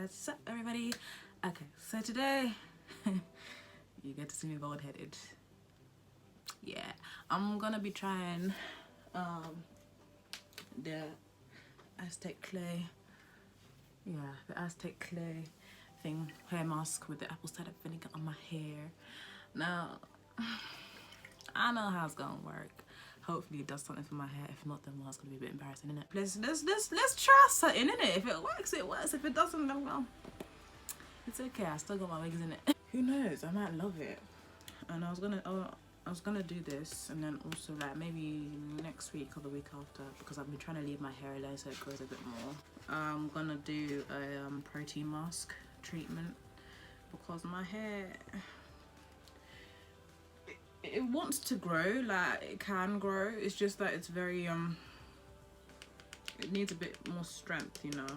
What's up, everybody? Okay, so today you get to see me bald-headed. Yeah, I'm gonna be trying the Aztec clay. Yeah, the Aztec clay thing, hair mask with the apple cider vinegar on my hair. Now, I know how it's gonna work. Hopefully it does something for my hair. If not, then well, it's gonna be a bit embarrassing, isn't it? Let's try something, innit? If it works, it works. If it doesn't, then well, it's okay. I still got my wigs in it. Who knows? I might love it. And I was gonna do this, and then also like maybe next week or the week after, because I've been trying to leave my hair alone so it grows a bit more. I'm gonna do a protein mask treatment because my hair, it wants to grow, like it can grow. It's just that it's very it needs a bit more strength, you know.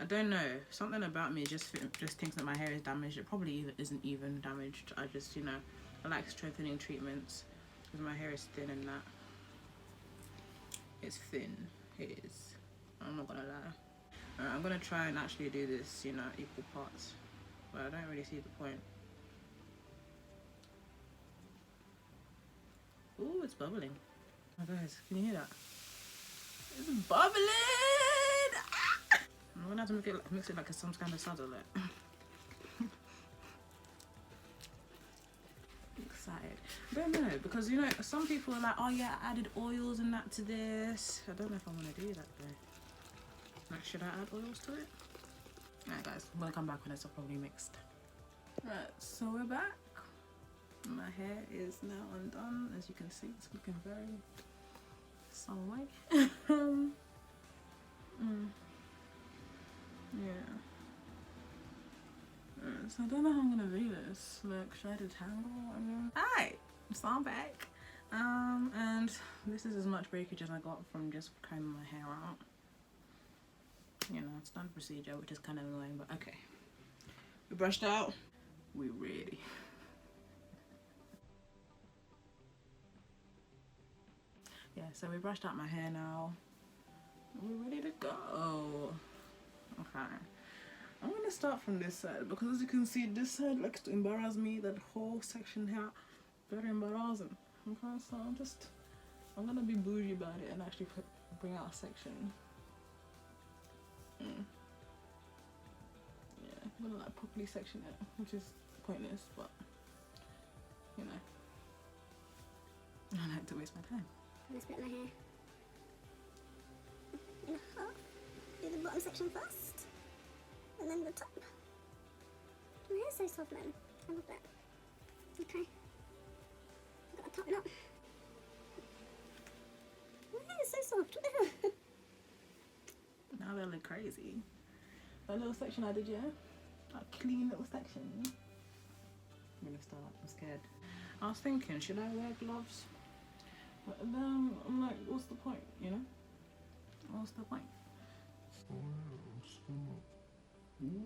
I don't know, something about me just thinks that my hair is damaged. It probably isn't even damaged. I just, you know, I like strengthening treatments because my hair is thin and that. It's thin, it is. I'm not gonna lie. Alright, I'm gonna try and actually do this, you know, equal parts, but I don't really see the point. Ooh, it's bubbling. Oh guys, can you hear that? It's bubbling! Ah! I'm gonna have to mix it like some kind of cider. Like. Excited. I don't know, because you know, some people are like, oh yeah, I added oils and that to this. I don't know if I want to do that though. Like, should I add oils to it? Alright guys, I'm gonna come back when it's probably mixed. Right, so we're back. My hair is now undone. As you can see, it's looking very some way. Yeah. So I don't know how I'm gonna do this. Like, should I detangle? Hi, so I'm back. And this is as much breakage as I got from just combing my hair out. You know, it's done procedure, which is kind of annoying, but okay. We brushed out. We're ready. Yeah, so we brushed out my hair now. We're ready to go. Okay. I'm gonna start from this side because as you can see, this side likes to embarrass me. That whole section here, very embarrassing. Okay, so I'm gonna be bougie about it and actually bring out a section. Yeah, I'm gonna like properly section it, which is pointless, but you know, I like to waste my time. I'm gonna split my hair in half. Do the bottom section first, and then the top. My hair's so soft, man. I love that. Okay. I've got the top knot. My hair is so soft. What the hell? Now they look crazy. That little section I did, yeah? That clean little section. I'm gonna start. I'm scared. I was thinking, should I wear gloves? But then I'm like, what's the point, you know? What's the point? Yeah.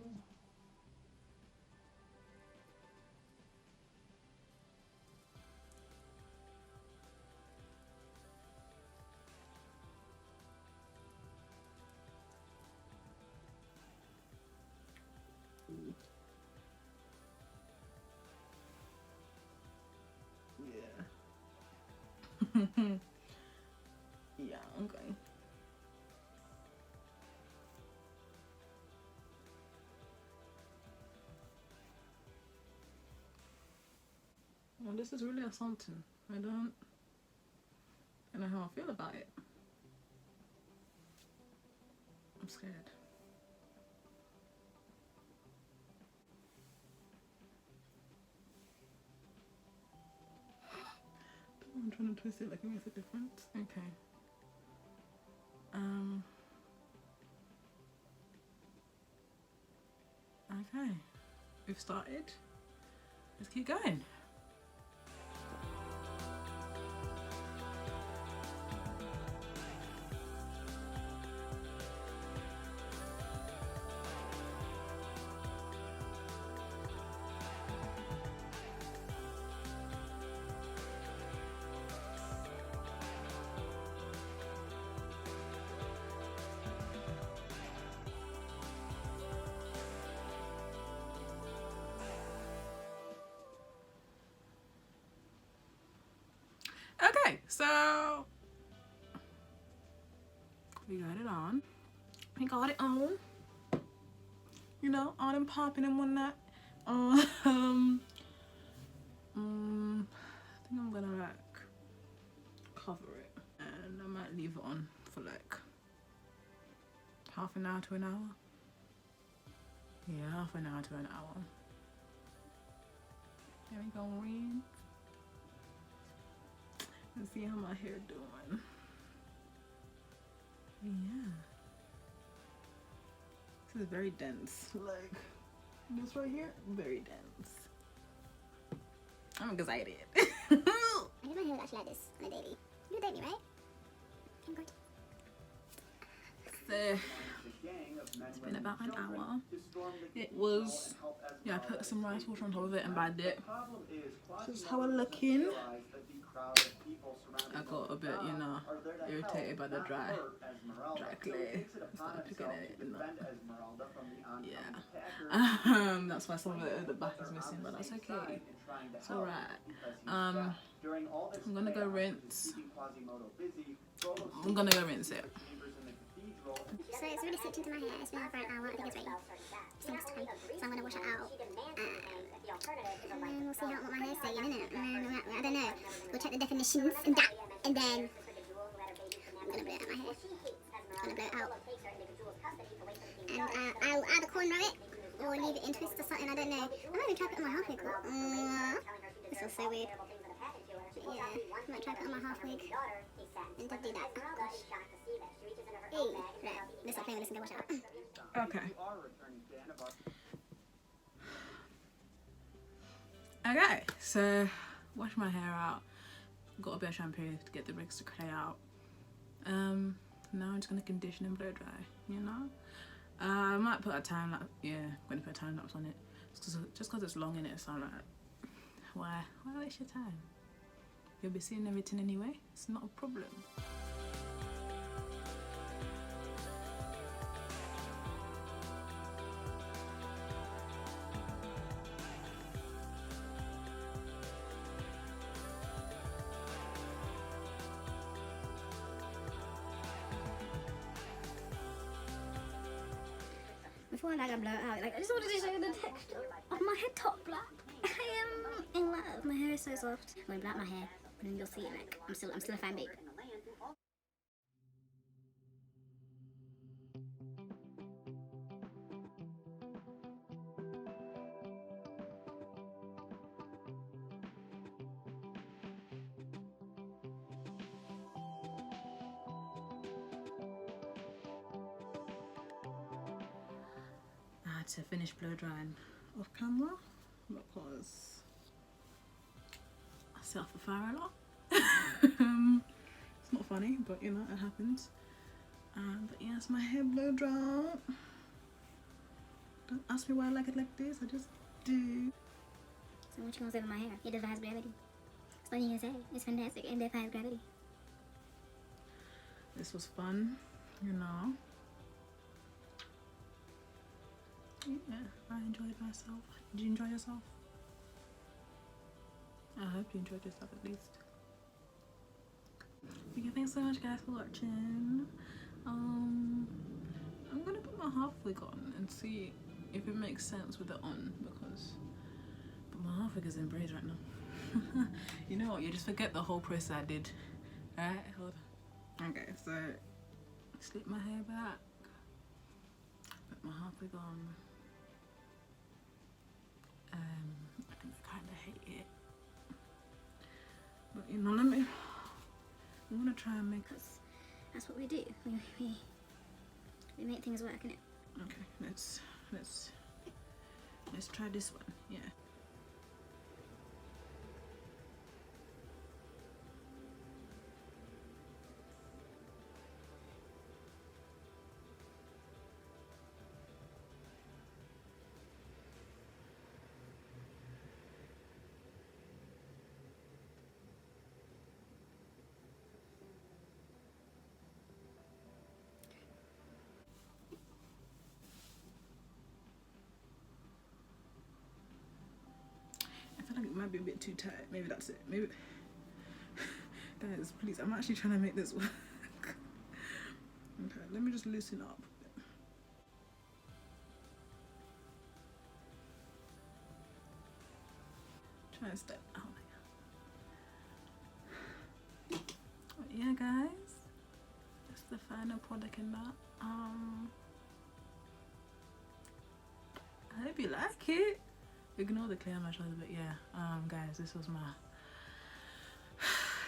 Yeah, okay. Well, this is really a something. I don't know how I feel about it. I'm scared. I'm trying to twist it like it makes a difference. Okay. Okay. We've started. Let's keep going. so we got it on. We got it on. You know, on and popping and whatnot. I think I'm gonna like cover it, and I might leave it on for like half an hour to an hour. Yeah, half an hour to an hour. There we go, rinse. Let's see how my hair doing. Yeah. This is very dense. Like this right here, very dense. I'm excited. I did my hair actually like this on a daily. You daily, right? Okay, good. So it's been about an hour. It was, yeah, I put some rice water on top of it and bagged it. This is how I'm looking. I got a bit, you know, irritated by the dry clay. Started picking it, you know. Yeah. That's why some of the back is missing, but that's okay. It's alright. I'm gonna go rinse. I'm gonna go rinse it. So it's really soaked into my hair. It's been on for an hour. I think it's ready. Seems to be. So I'm gonna wash it out. And then we'll see what my hair's saying, innit? And then I don't know. We'll check the definitions and that. And then I'm gonna blow it out my hair. I'm gonna blow it out. And I'll either corner it or leave it in twist or something. I don't know. I might even try to put it on my half wig. This feels so weird. But yeah, I might try to put it on my half wig and do that. Oh gosh. Hey, right. Let's stop playing with this and go wash it out. Okay. Okay, so wash my hair out. Got a bit of shampoo to get the extra clay out. Now I'm just gonna condition and blow dry. You know, I might put a time lapse. Yeah, I'm gonna put a time lapse on it. Just cause it's long in it, so I'm like, why waste your time? You'll be seeing everything anyway. It's not a problem. Before I blow it out, like I just wanted to show you the texture of my head top black. I am in love. My hair is so soft. I'm gonna blow out my hair, and then you'll see like I'm still a fan babe. To finish blow drying off camera because I set off the fire a lot. It's not funny, but you know, it happens. But yes, my hair blow dry. Don't ask me why I like it like this, I just do. So what you gonna say with my hair? It defies gravity. That's all you can say. It's fantastic. It defies gravity. This was fun, you know. Yeah, I enjoyed myself. Did you enjoy yourself? I hope you enjoyed yourself at least. Okay, thanks so much guys for watching. I'm gonna put my half wig on and see if it makes sense with it on but my half wig is in braids right now. You know what, you just forget the whole process I did. Alright, hold on. Okay, so slip my hair back, put my half wig on. I kind of hate it, but you know, I'm gonna try and make us. That's what we do. We make things work, innit? Okay, let's try this one. Yeah. I feel like it might be a bit too tight. Maybe that's it. Maybe Guys, please, I'm actually trying to make this work. Okay, let me just loosen up. Try and step out. But yeah, guys, that's the final product in that. I hope you like it. Ignore the clear on my shoulder, but yeah, guys, this was my.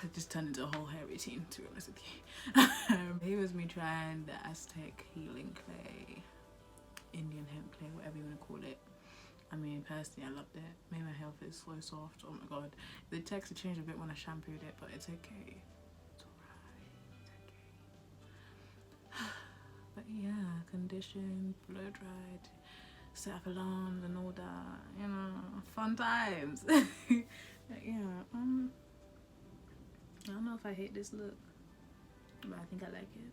It just turned into a whole hair routine, to be honest with you. Here was me trying the Aztec healing clay, Indian hemp clay, whatever you want to call it. I mean, personally, I loved it. Made my hair feel so soft. Oh my god, the texture changed a bit when I shampooed it, but it's okay. It's alright. It's okay. But yeah, conditioned, blow dried, Salon and all that. You know, fun times. But yeah. I don't know if I hate this look, but I think I like it.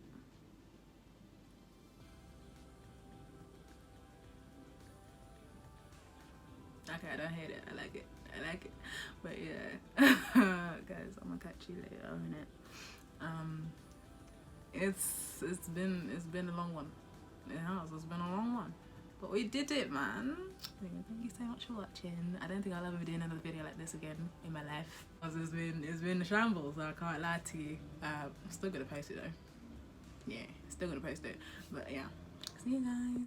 Okay, I don't hate it. I like it. I like it. But yeah, guys, I'm gonna catch you later on it. It's been a long one. It has. It's been a long one. But we did it, man. Thank you so much for watching. I don't think I'll ever be doing another video like this again in my life. It's been a shambles, I can't lie to you. I'm still gonna post it though. Yeah, still gonna post it. But yeah. See you guys.